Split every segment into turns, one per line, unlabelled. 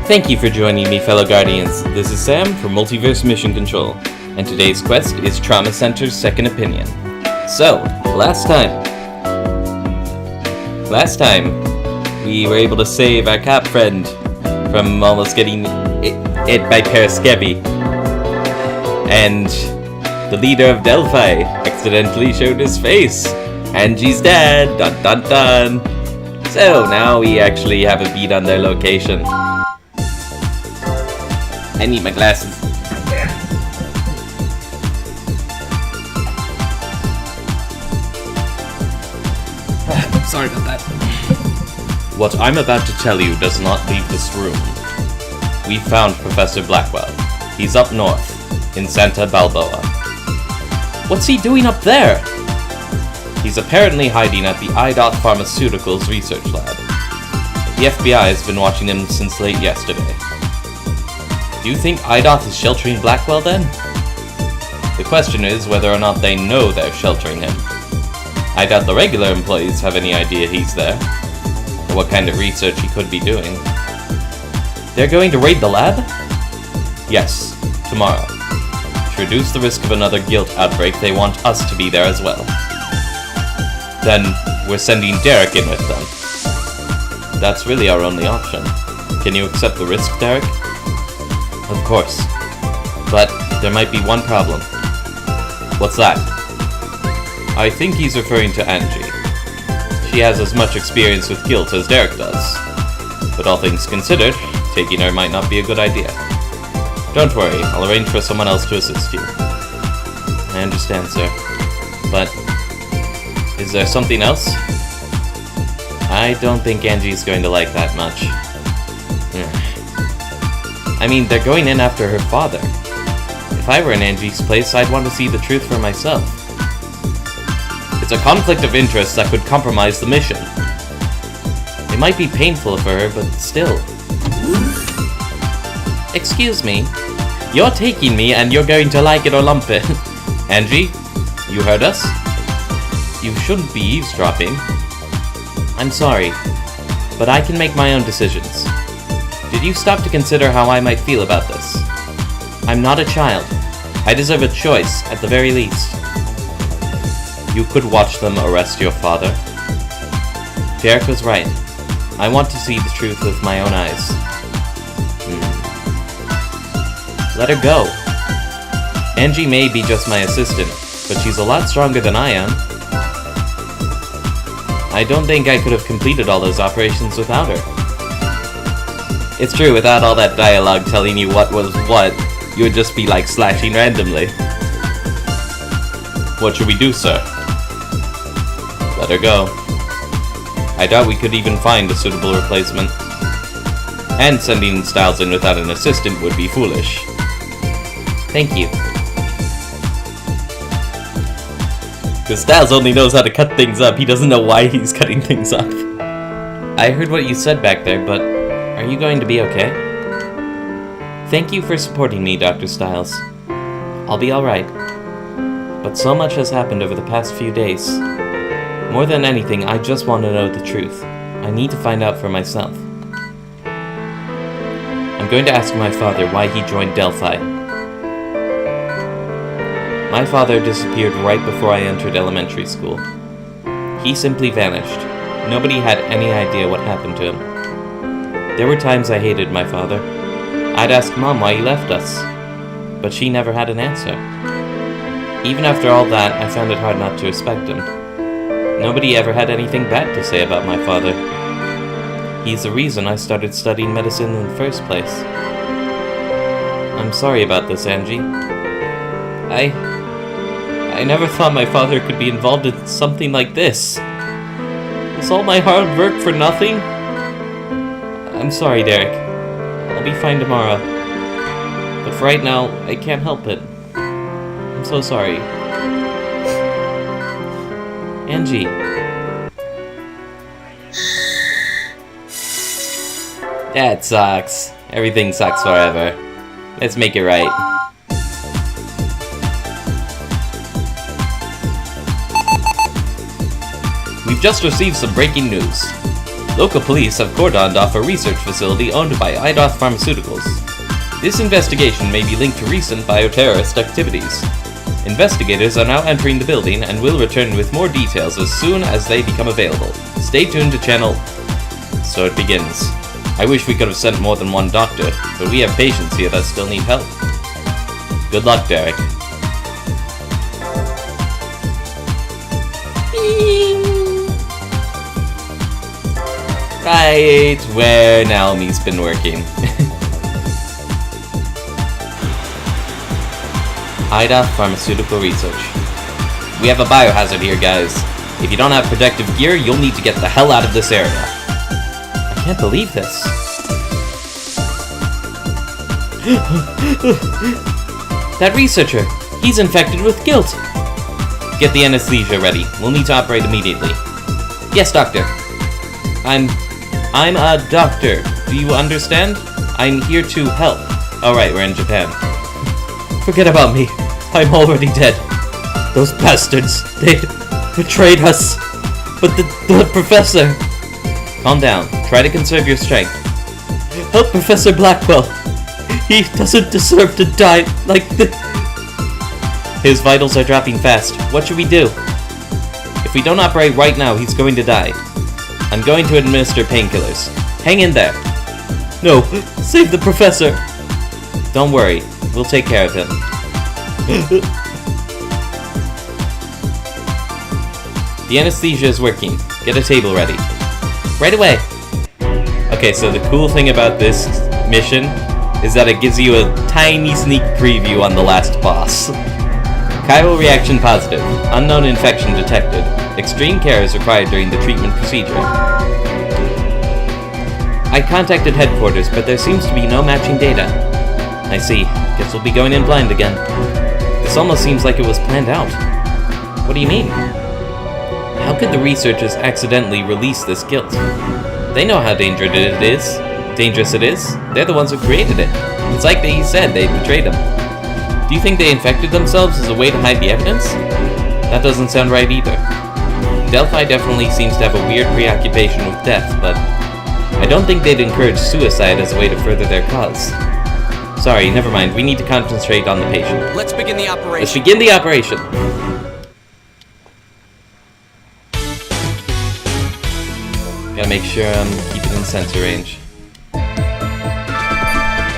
Thank you for joining me, fellow Guardians. This is Sam from Multiverse Mission Control, and today's quest is Trauma Center's Second Opinion. So, last time, we were able to save our cop friend from almost getting hit by Paraskevi. And the leader of Delphi accidentally showed his face. Angie's dead, dun dun dun. So now we actually have a beat on their location. I need my glasses.
Sorry about that.
What I'm about to tell you does not leave this room. We found Professor Blackwell. He's up north, in Santa Balboa. What's he doing up there? He's apparently hiding at the IDOT Pharmaceuticals research lab. The FBI has been watching him since late yesterday. Do you think IDOT is sheltering Blackwell then? The question is whether or not they know they're sheltering him. I doubt the regular employees have any idea he's there, or what kind of research he could be doing. They're going to raid the lab? Yes, tomorrow. To reduce the risk of another guilt outbreak, they want us to be there as well. Then, we're sending Derek in with them. That's really our only option. Can you accept the risk, Derek? Of course. But there might be one problem. What's that? I think he's referring to Angie. She has as much experience with guilt as Derek does. But all things considered, taking her might not be a good idea. Don't worry, I'll arrange for someone else to assist you. I understand, sir. But is there something else? I don't think Angie's going to like that much. I mean, they're going in after her father. If I were in Angie's place, I'd want to see the truth for myself. It's a conflict of interest that could compromise the mission. It might be painful for her, but still. Excuse me. You're taking me and you're going to like it or lump it. Angie, you heard us? You shouldn't be eavesdropping. I'm sorry, but I can make my own decisions. Did you stop to consider how I might feel about this? I'm not a child. I deserve a choice, at the very least. You could watch them arrest your father. Derek was right. I want to see the truth with my own eyes. Let her go. Angie may be just my assistant, but she's a lot stronger than I am. I don't think I could have completed all those operations without her. It's true, without all that dialogue telling you what was what, you would just be like slashing randomly. What should we do, sir? Let her go. I doubt we could even find a suitable replacement. And sending Styles in without an assistant would be foolish. Thank you. Because Styles only knows how to cut things up, he doesn't know why he's cutting things up. I heard what you said back there, but are you going to be okay? Thank you for supporting me, Dr. Styles. I'll be alright. But so much has happened over the past few days. More than anything, I just want to know the truth. I need to find out for myself. I'm going to ask my father why he joined Delphi. My father disappeared right before I entered elementary school. He simply vanished. Nobody had any idea what happened to him. There were times I hated my father. I'd ask Mom why he left us, but she never had an answer. Even after all that, I found it hard not to respect him. Nobody ever had anything bad to say about my father. He's the reason I started studying medicine in the first place. I'm sorry about this, Angie. I never thought my father could be involved in something like this. Was all my hard work for nothing? I'm sorry, Derek. I'll be fine tomorrow. But for right now, I can't help it. I'm so sorry. Angie. That sucks. Everything sucks forever. Let's make it right. We've just received some breaking news. Local police have cordoned off a research facility owned by Idoth Pharmaceuticals. This investigation may be linked to recent bioterrorist activities. Investigators are now entering the building and will return with more details as soon as they become available. Stay tuned to channel... So it begins. I wish we could have sent more than one doctor, but we have patients here that still need help. Good luck, Derek. Right where Naomi's been working. Idoth Pharmaceutical Research. We have a biohazard here, guys. If you don't have protective gear, you'll need to get the hell out of this area. I can't believe this. That researcher, he's infected with guilt. Get the anesthesia ready. We'll need to operate immediately. Yes, doctor. I'm a doctor. Do you understand? I'm here to help. Alright, we're in Japan. Forget about me. I'm already dead. Those bastards, they betrayed us. But the professor... Calm down. Try to conserve your strength. Help Professor Blackwell. He doesn't deserve to die like this. His vitals are dropping fast. What should we do? If we don't operate right now, he's going to die. I'm going to administer painkillers. Hang in there. No, save the professor. Don't worry, we'll take care of him. The anesthesia is working. Get a table ready. Right away. Okay, so the cool thing about this mission is that it gives you a tiny sneak preview on the last boss. Chiral reaction positive. Unknown infection detected. Extreme care is required during the treatment procedure. I contacted headquarters, but there seems to be no matching data. I see. Guess we'll be going in blind again. This almost seems like it was planned out. What do you mean? How could the researchers accidentally release this guilt? They know how dangerous it is. They're the ones who created it. It's like they said they betrayed him. Do you think they infected themselves as a way to hide the evidence? That doesn't sound right either. Delphi definitely seems to have a weird preoccupation with death, but I don't think they'd encourage suicide as a way to further their cause. Sorry, never mind. We need to concentrate on the patient.
Let's begin the operation.
Let's begin the operation. Gotta make sure I'm keeping in sensor range.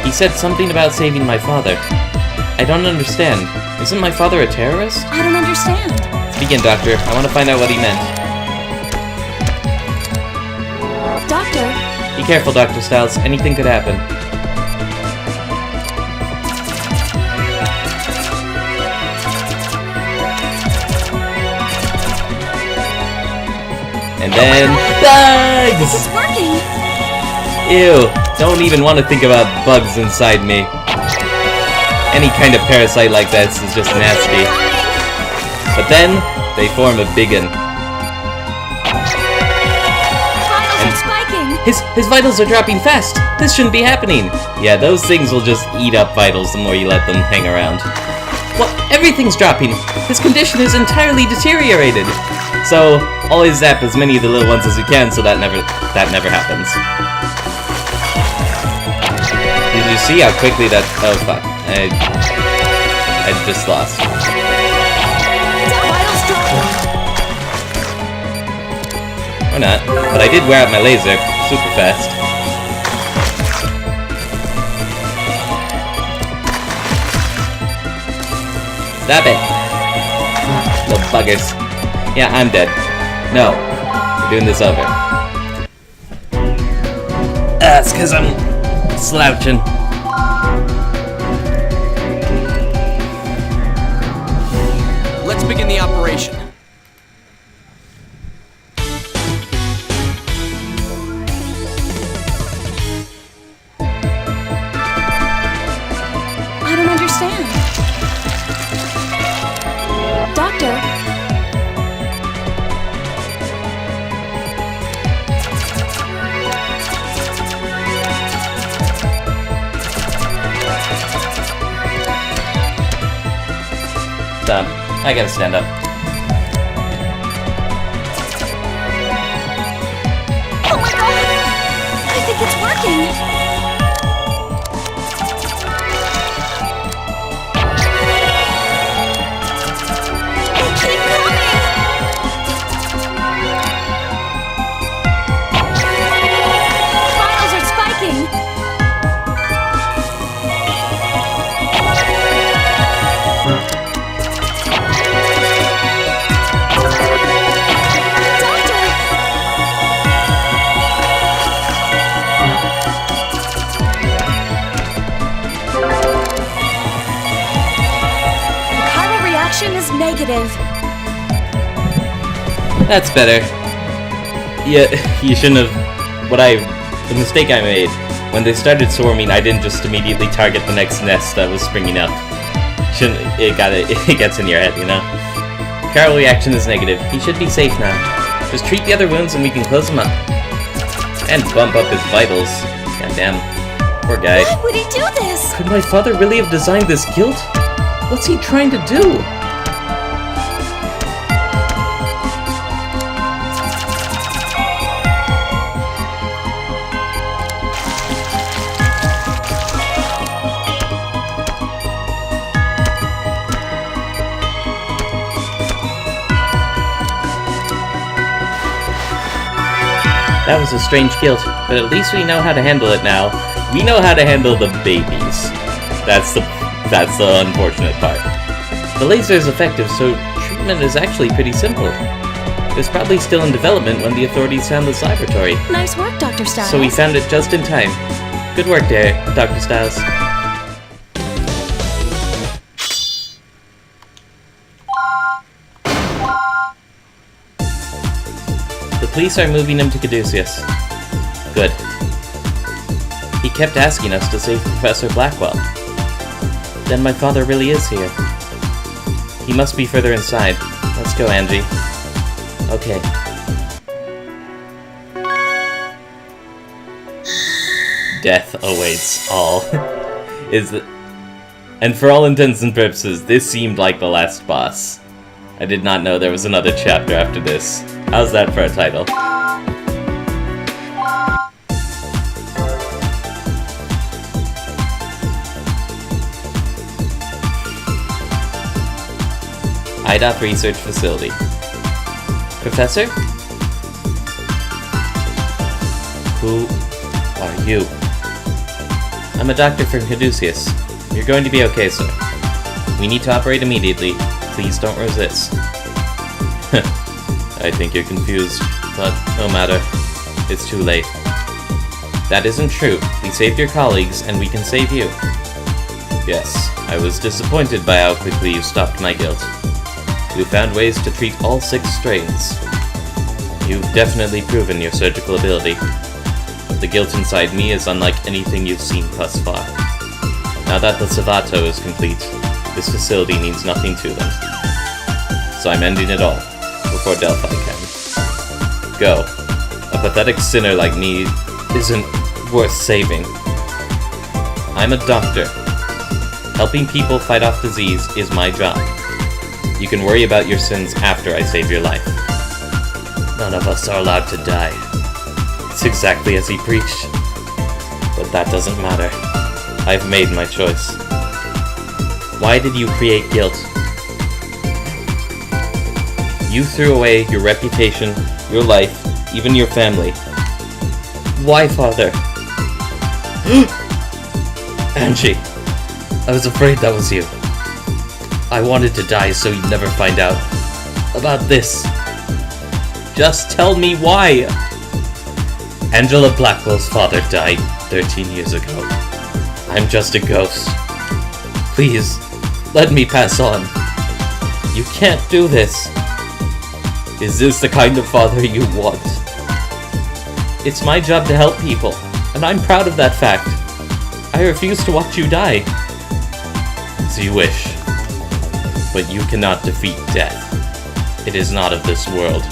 He said something about saving my father. I don't understand. Isn't my father a terrorist?
I don't understand.
Let's begin, Doctor. I want to find out what he meant.
Doctor?
Be careful, Dr. Styles. Anything could happen. And then... bugs!
This is working!
Ew. Don't even want to think about bugs inside me. Any kind of parasite like this is just nasty. But then, they form a big one.
Vitals are spiking!
His vitals are dropping fast! This shouldn't be happening! Yeah, those things will just eat up vitals the more you let them hang around. Well, everything's dropping! His condition is entirely deteriorated! So, always zap as many of the little ones as you can so that never happens. Did you see how quickly that... oh fuck. I just lost. Or not. But I did wear out my laser super fast. Stop it! Little buggers. Yeah, I'm dead. No. We're doing this over. That's because I'm slouching.
Let's begin the operation.
I don't understand. Doctor?
Stop. I gotta stand up.
Oh my god! negative.
That's better. Yeah, you shouldn't have... The mistake I made. When they started swarming, I didn't just immediately target the next nest that was springing up. It gets in your head, you know? Chiral reaction is negative. He should be safe now. Just treat the other wounds and we can close him up. And bump up his vitals. Goddamn. Poor guy.
Why would he do this?
Could my father really have designed this guilt? What's he trying to do? That was a strange guilt, but at least we know how to handle it now. We know how to handle the babies. That's the unfortunate part. The laser is effective, so treatment is actually pretty simple. It was probably still in development when the authorities found this laboratory.
Nice work, Dr. Styles.
So we found it just in time. Good work there, Dr. Styles. The police are moving him to Caduceus. Good. He kept asking us to save Professor Blackwell. Then my father really is here. He must be further inside. Let's go, Angie. Okay. Death awaits all. And for all intents and purposes, this seemed like the last boss. I did not know there was another chapter after this. How's that for a title? IDOT Research Facility. Professor? Who are you? I'm a doctor from Caduceus. You're going to be okay, sir. We need to operate immediately. Please don't resist. I think you're confused, but no matter. It's too late. That isn't true. We saved your colleagues, and we can save you. Yes, I was disappointed by how quickly you stopped my guilt. We found ways to treat all 6 strains. You've definitely proven your surgical ability. But the guilt inside me is unlike anything you've seen thus far. Now that the Savato is complete, this facility means nothing to them. So I'm ending it all, before Delphi can. Go. A pathetic sinner like me isn't worth saving. I'm a doctor. Helping people fight off disease is my job. You can worry about your sins after I save your life. None of us are allowed to die. It's exactly as he preached. But that doesn't matter. I've made my choice. Why did you create guilt? You threw away your reputation, your life, even your family. Why, Father? Angie, I was afraid that was you. I wanted to die so you'd never find out about this. Just tell me why. Angela Blackwell's father died 13 years ago. I'm just a ghost. Please, let me pass on. You can't do this. Is this the kind of father you want? It's my job to help people, and I'm proud of that fact. I refuse to watch you die. As you wish. But you cannot defeat death. It is not of this world.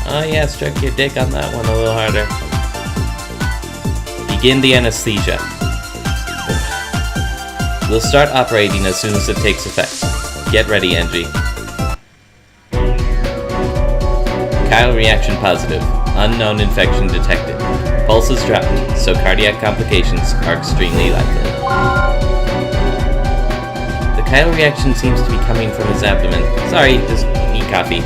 Oh yeah, stroke your dick on that one a little harder. Begin the anesthesia. We'll start operating as soon as it takes effect. Get ready, Angie. Chiral reaction positive. Unknown infection detected. Pulse is dropped, so cardiac complications are extremely likely. The chiral reaction seems to be coming from his abdomen. Sorry, just need coffee.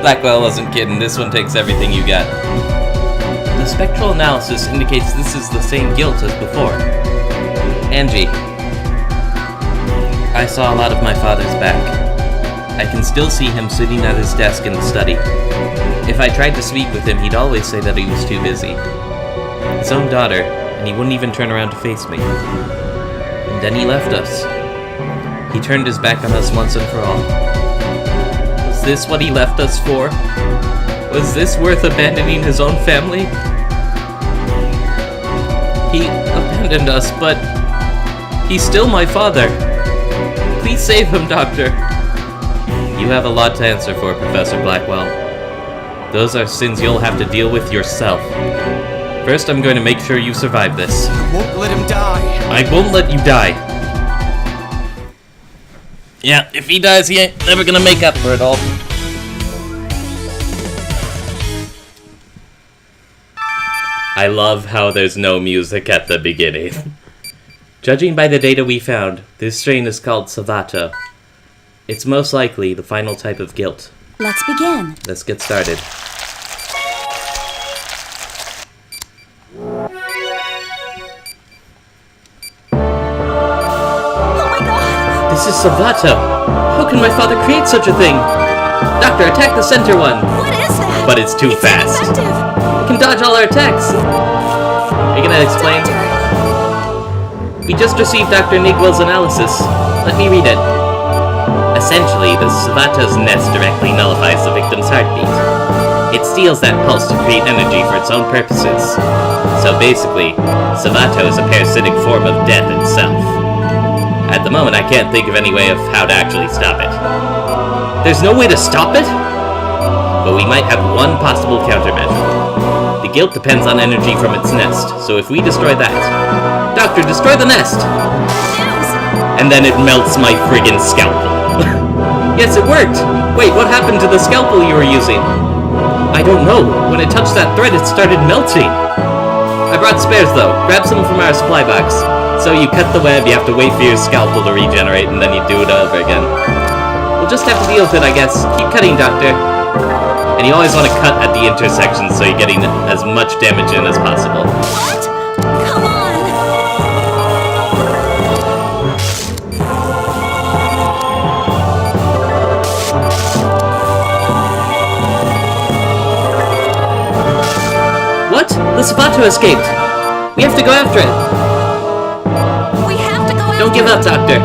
Blackwell wasn't kidding, this one takes everything you got. The spectral analysis indicates this is the same guilt as before. Angie. I saw a lot of my father's back. I can still see him sitting at his desk in the study. If I tried to speak with him, he'd always say that he was too busy. His own daughter, and he wouldn't even turn around to face me. And then he left us. He turned his back on us once and for all. Was this what he left us for? Was this worth abandoning his own family? He abandoned us, but he's still my father. Please save him, Doctor. You have a lot to answer for, Professor Blackwell. Those are sins you'll have to deal with yourself. First, I'm going to make sure you survive this.
I won't let him die.
I won't let you die. Yeah, if he dies, he ain't never gonna make up for it all. I love how there's no music at the beginning. Judging by the data we found, this strain is called Savato. It's most likely the final type of guilt.
Let's begin.
Let's get started.
Oh my god!
This is Savato! How can my father create such a thing? Doctor, attack the center one!
What is that?
But it's too fast.
Ineffective.
It can dodge all our attacks! Are you gonna explain?
Doctor.
We just received Dr. Nigwell's analysis. Let me read it. Essentially, the Savato's nest directly nullifies the victim's heartbeat. It steals that pulse to create energy for its own purposes. So basically, Savato is a parasitic form of death itself. At the moment, I can't think of any way of how to actually stop it. There's no way to stop it? But we might have one possible countermeasure. The guilt depends on energy from its nest, so if we destroy that... Doctor, destroy the nest!
News.
And then it melts my friggin' scalpel. Yes, it worked! Wait, what happened to the scalpel you were using? I don't know. When it touched that thread, it started melting. I brought spares, though. Grab some from our supply box. So you cut the web, you have to wait for your scalpel to regenerate, and then you do it over again. We'll just have to deal with it, I guess. Keep cutting, Doctor. And you always want to cut at the intersection so you're getting as much damage in as possible.
What? Come on!
What? The Savato escaped! We have to go after it!
We have to go after
Don't give up, Doctor!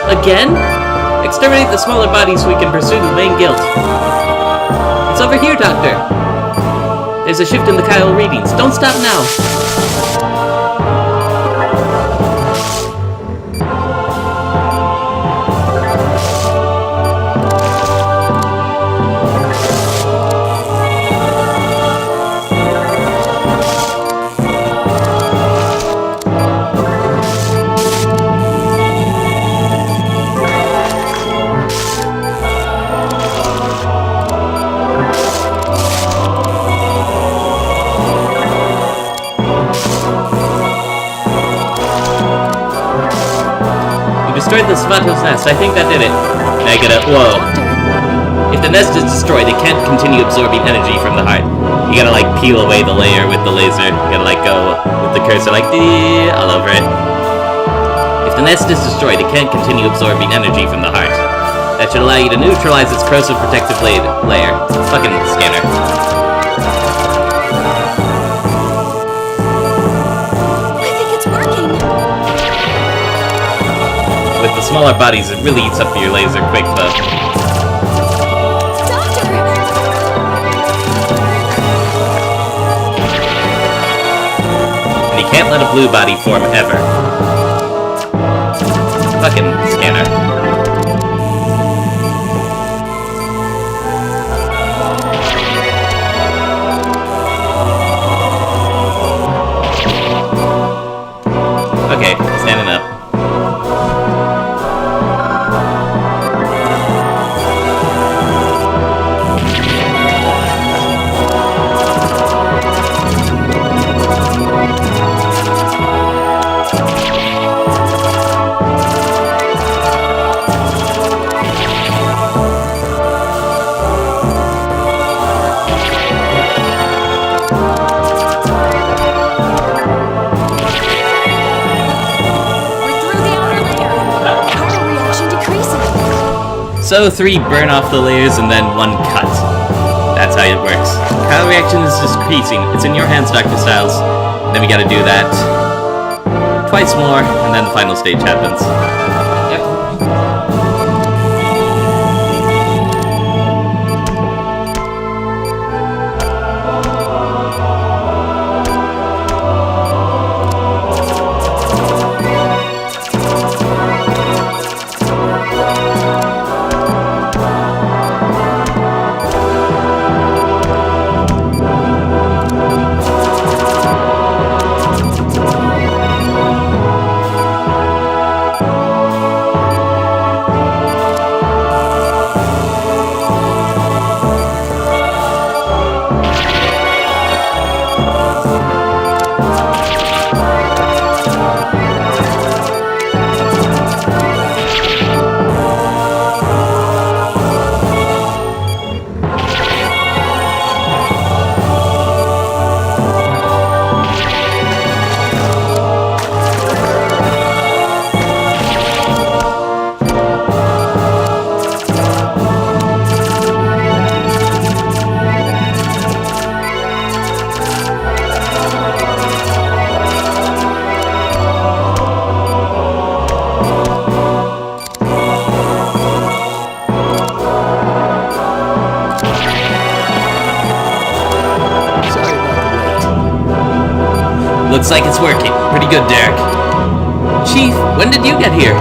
Again? Exterminate the smaller bodies so we can pursue the main guilt. It's over here, Doctor. There's a shift in the Kyle readings. Don't stop now. Destroyed the Savato's nest. I think that did it. Negative. Whoa. If the nest is destroyed, it can't continue absorbing energy from the heart. You gotta, like, peel away the layer with the laser. You gotta, like, go with the cursor, like, all over it. If the nest is destroyed, it can't continue absorbing energy from the heart. That should allow you to neutralize its corrosive protective layer. Fucking scanner.
I think it's working.
With the smaller bodies, it really eats up your laser quick, though.
Doctor!
And you can't let a blue body form ever. Fucking scanner. Okay, standing up. So 3 burn off the layers and then 1 cut. That's how it works. Coil reaction is decreasing. It's in your hands, Dr. Styles. Then we gotta do that twice more, and then the final stage happens. Yep. Looks like it's working. Pretty good, Derek. Chief, when did you get here?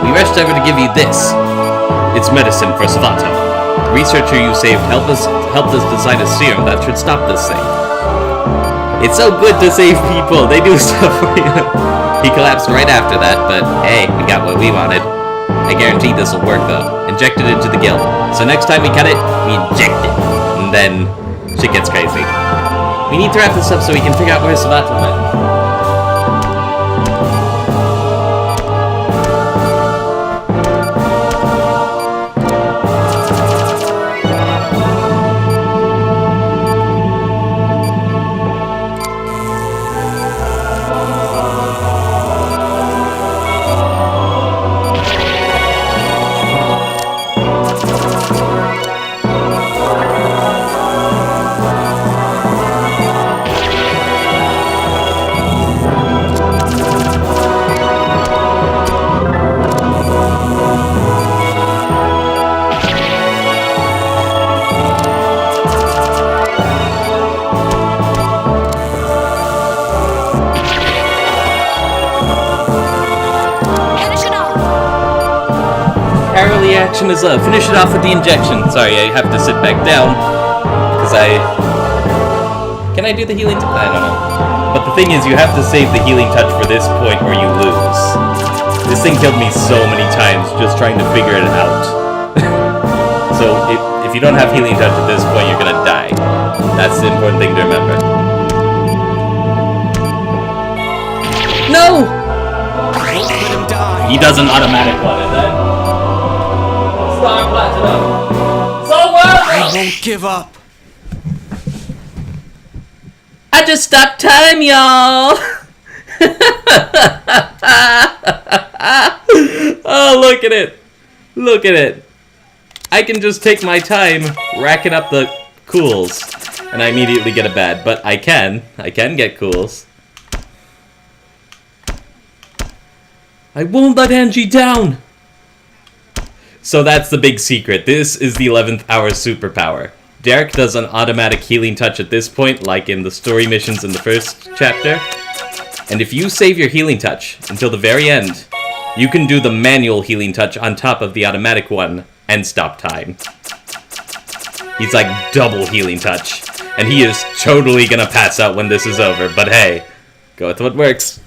We rushed over to give you this. It's medicine for Savato. The researcher you saved helped us design a serum that should stop this thing. It's so good to save people. They do stuff for you. He collapsed right after that, but hey, we got what we wanted. I guarantee this will work, though. Inject it into the guild. So next time we cut it, we inject it. And then shit gets crazy. We need to wrap this up so we can figure out where Savato went. Action is up. Finish it off with the injection. Sorry, I have to sit back down because Can I do the healing touch? I don't know. But the thing is, you have to save the healing touch for this point or you lose. This thing killed me so many times just trying to figure it out. So if you don't have healing touch at this point, you're gonna die. That's the important thing to remember. No!
Let him die.
He does an automatic one, and then Star Platinum. So
I won't give up.
I just stopped time, y'all. Oh, look at it. Look at it. I can just take my time racking up the cools, and I immediately get a bad. But I can get cools. I won't let Angie down! So that's the big secret. This is the 11th hour superpower. Derek does an automatic healing touch at this point, like in the story missions in the first chapter. And if you save your healing touch until the very end, you can do the manual healing touch on top of the automatic one and stop time. He's like double healing touch. And he is totally gonna pass out when this is over, but hey, go with what works.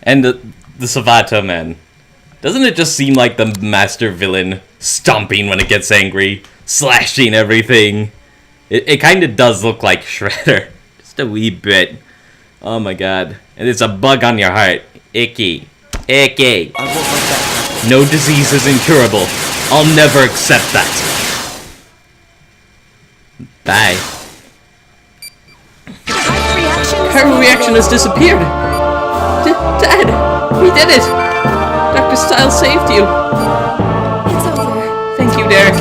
And the Savato, man. Doesn't it just seem like the master villain stomping when it gets angry, slashing everything? It kind of does look like Shredder. Just a wee bit. Oh my god. And it's a bug on your heart. Icky. Icky.
I won't let that happen.
No disease is incurable. I'll never accept that. Bye. Her reaction has disappeared. Dad, we did it. Dr. Styles saved you.
It's over.
Thank you, Derek.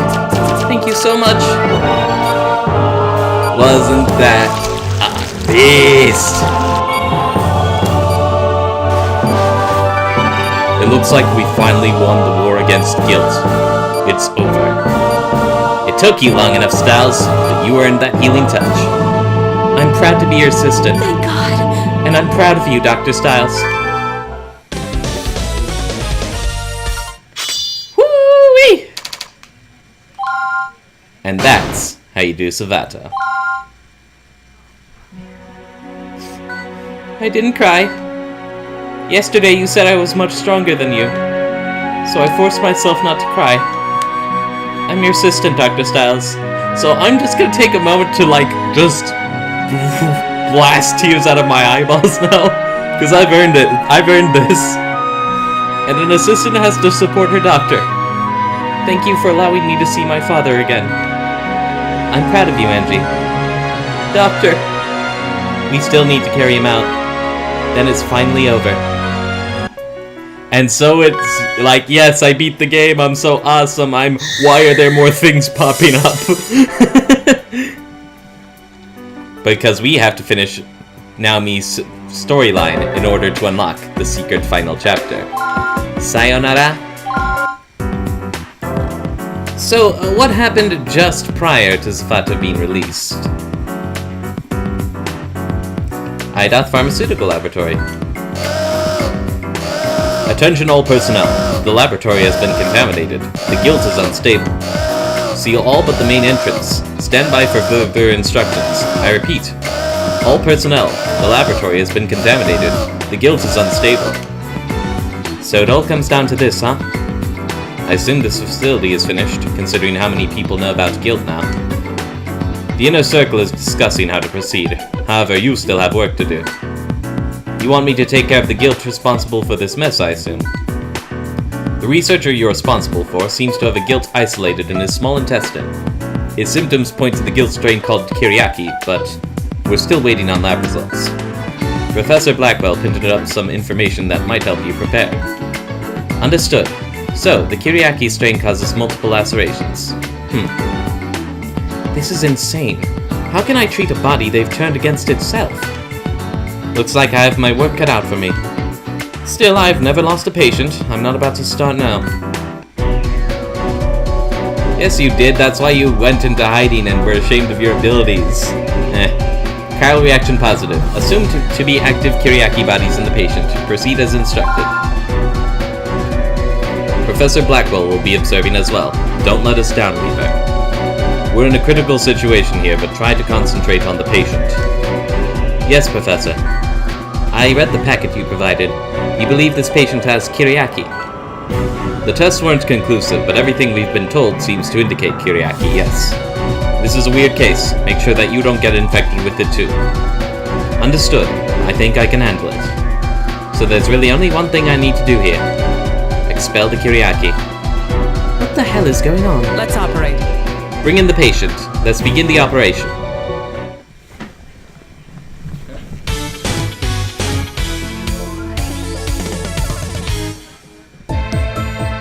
Thank you so much. Wasn't that a beast? It looks like we finally won the war against guilt. It's over. It took you long enough, Styles, but you earned that healing touch. I'm proud to be your assistant.
Thank God.
And I'm proud of you, Dr. Styles. Woo-wee! And that's how you do Savato. I didn't cry. Yesterday you said I was much stronger than you, so I forced myself not to cry. I'm your assistant, Dr. Styles, so I'm just gonna take a moment to, just blast tears out of my eyeballs now, because I've earned it. I've earned this. And an assistant has to support her doctor. Thank you for allowing me to see my father again. I'm proud of you, Angie. Doctor, we still need to carry him out. Then it's finally over. And so it's like, yes, I beat the game, I'm so awesome, why are there more things popping up? Because we have to finish Naomi's storyline in order to unlock the secret final chapter. Sayonara. So, what happened just prior to Savato being released? Idoth Pharmaceutical Laboratory. Attention all personnel. The laboratory has been contaminated. The guild is unstable. Seal all but the main entrance. Stand by for further instructions. I repeat. All personnel. The laboratory has been contaminated. The guild is unstable. So it all comes down to this, huh? I assume this facility is finished, considering how many people know about guild now. The inner circle is discussing how to proceed. However, you still have work to do. You want me to take care of the guild responsible for this mess, I assume? The researcher you're responsible for seems to have a guilt isolated in his small intestine. His symptoms point to the guilt strain called Kiriaki, but we're still waiting on lab results. Professor Blackwell printed up some information that might help you prepare. Understood. So, the Kiriaki strain causes multiple lacerations. This is insane. How can I treat a body they've turned against itself? Looks like I have my work cut out for me. Still, I've never lost a patient. I'm not about to start now. Yes, you did. That's why you went into hiding and were ashamed of your abilities. Chiral reaction positive. Assumed to be active Kiriaki bodies in the patient. Proceed as instructed. Professor Blackwell will be observing as well. Don't let us down, Reaper. We're in a critical situation here, but try to concentrate on the patient. Yes, Professor. I read the packet you provided. You believe this patient has Kiriaki. The tests weren't conclusive, but everything we've been told seems to indicate Kiriaki, yes. This is a weird case. Make sure that you don't get infected with it too. Understood. I think I can handle it. So there's really only one thing I need to do here. Expel the Kiriaki. What the hell is going on?
Let's operate.
Bring in the patient. Let's begin the operation.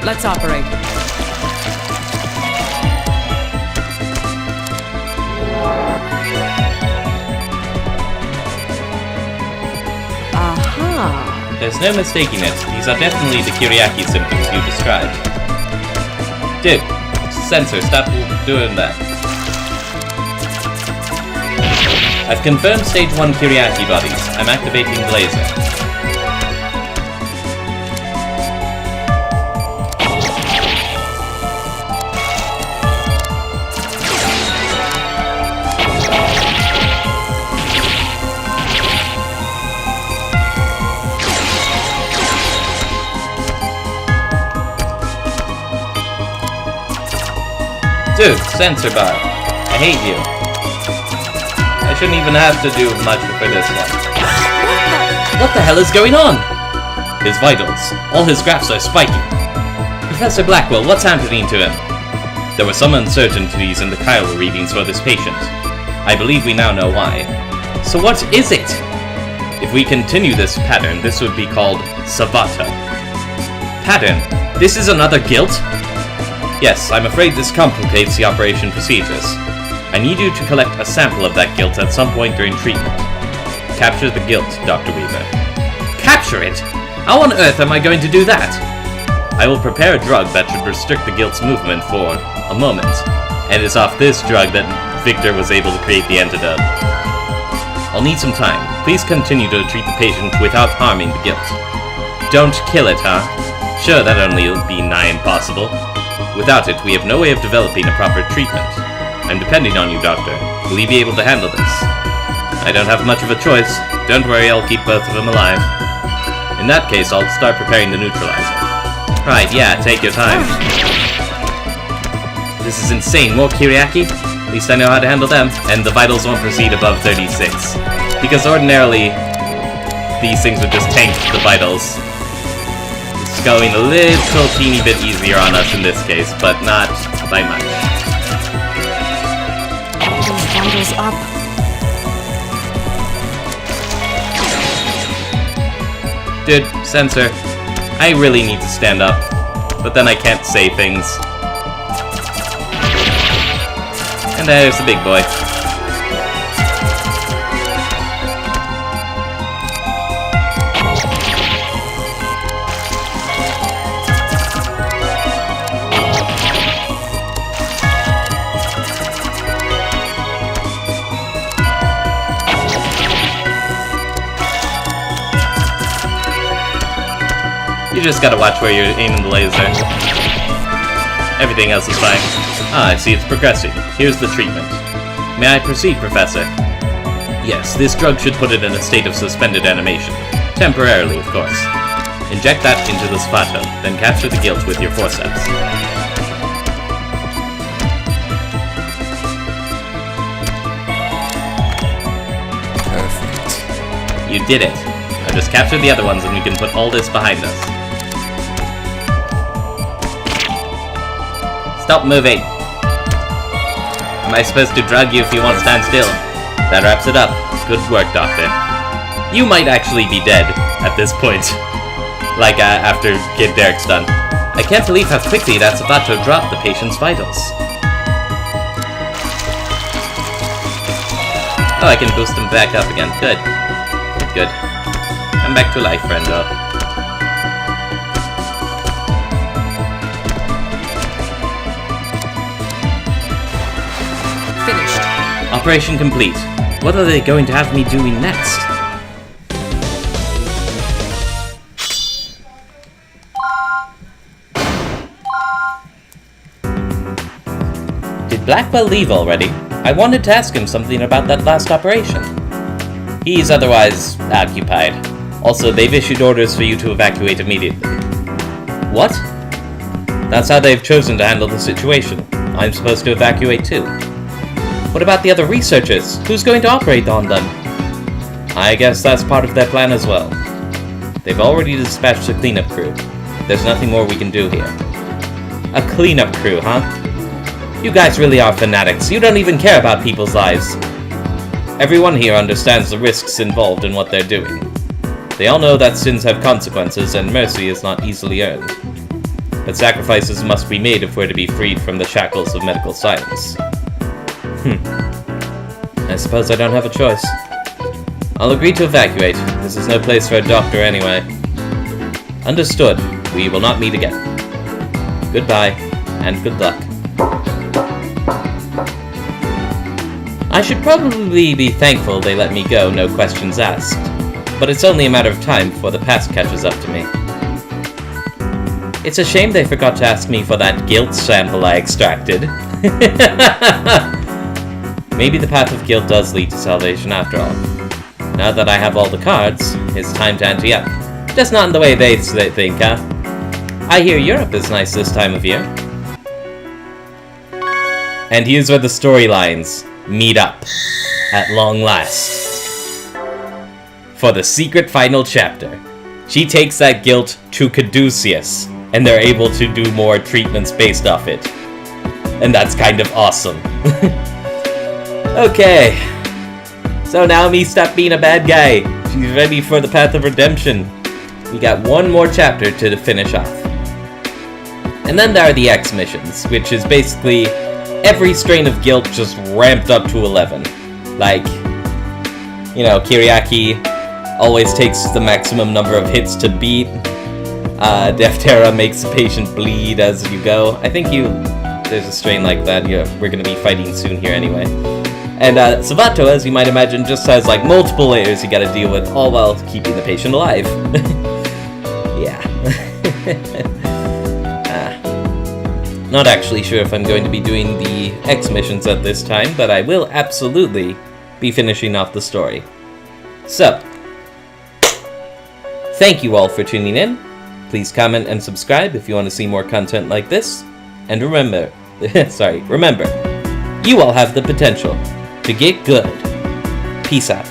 Let's operate. Aha.
There's no mistaking it. These are definitely the Kiriaki symptoms you described. Dude, sensor, stop doing that. I've confirmed stage 1 Kiriaki bodies. I'm activating the laser. Dude, sensor bar. I hate you. I shouldn't even have to do much for this one. What the hell is going on? His vitals. All his graphs are spiking. Professor Blackwell, what's happening to him? There were some uncertainties in the chiral readings for this patient. I believe we now know why. So what is it? If we continue this pattern, this would be called Savato. Pattern? This is another guilt? Yes, I'm afraid this complicates the operation procedures. I need you to collect a sample of that guilt at some point during treatment. Capture the guilt, Dr. Weaver. Capture it? How on earth am I going to do that? I will prepare a drug that should restrict the guilt's movement for a moment, and it's off this drug that Victor was able to create the antidote. I'll need some time. Please continue to treat the patient without harming the guilt. Don't kill it, huh? Sure, that only will be nigh impossible. Without it, we have no way of developing a proper treatment. I'm depending on you, Doctor. Will you be able to handle this? I don't have much of a choice. Don't worry, I'll keep both of them alive. In that case, I'll start preparing the neutralizer. Right, yeah, take your time. This is insane. More Kiriaki? At least I know how to handle them. And the vitals won't proceed above 36. Because ordinarily, these things would just tank the vitals. It's going a little teeny bit easier on us in this case, but not by much.
Those vitals up.
Dude, sensor. I really need to stand up, but then I can't say things. And there's the big boy. You just gotta watch where you're aiming the laser. Everything else is fine. Ah, I see it's progressing. Here's the treatment. May I proceed, Professor? Yes, this drug should put it in a state of suspended animation. Temporarily, of course. Inject that into the Savato, then capture the guilt with your forceps.
Perfect.
You did it. Now just capture the other ones and we can put all this behind us. Stop moving! Am I supposed to drug you if you won't stand still? That wraps it up. Good work, Doctor. You might actually be dead at this point. Like, after Kid Derek's done. I can't believe how quickly that Savato dropped the patient's vitals. Oh, I can boost them back up again. Good. Good. Come back to life, friendo.
Finished.
Operation complete. What are they going to have me doing next? Did Blackwell leave already? I wanted to ask him something about that last operation. He's otherwise occupied. Also, they've issued orders for you to evacuate immediately. What? That's how they've chosen to handle the situation. I'm supposed to evacuate too. What about the other researchers? Who's going to operate on them? I guess that's part of their plan as well. They've already dispatched a cleanup crew. There's nothing more we can do here. A cleanup crew, huh? You guys really are fanatics. You don't even care about people's lives. Everyone here understands the risks involved in what they're doing. They all know that sins have consequences and mercy is not easily earned. But sacrifices must be made if we're to be freed from the shackles of medical science. I suppose I don't have a choice. I'll agree to evacuate. This is no place for a doctor anyway. Understood. We will not meet again. Goodbye, and good luck. I should probably be thankful they let me go, no questions asked. But it's only a matter of time before the past catches up to me. It's a shame they forgot to ask me for that guilt sample I extracted. Maybe the path of guilt does lead to salvation after all. Now that I have all the cards, it's time to ante up. Just not in the way they think, huh? I hear Europe is nice this time of year. And here's where the storylines meet up, at long last. For the secret final chapter, she takes that guilt to Caduceus, and they're able to do more treatments based off it. And that's kind of awesome. Okay. So now me stop being a bad guy. She's ready for the path of redemption. We got one more chapter to finish off. And then there are the X missions, which is basically every strain of guilt just ramped up to 11. Like, you know, Kiriaki always takes the maximum number of hits to beat. Defterra makes the patient bleed as you go. I think there's a strain like that. We're going to be fighting soon here anyway. And Savato, as you might imagine, just has like multiple layers you gotta deal with, all while keeping the patient alive. Yeah. Not actually sure if I'm going to be doing the X missions at this time, but I will absolutely be finishing off the story. So, thank you all for tuning in. Please comment and subscribe if you want to see more content like this. And remember, remember, you all have the potential to get good. Peace out.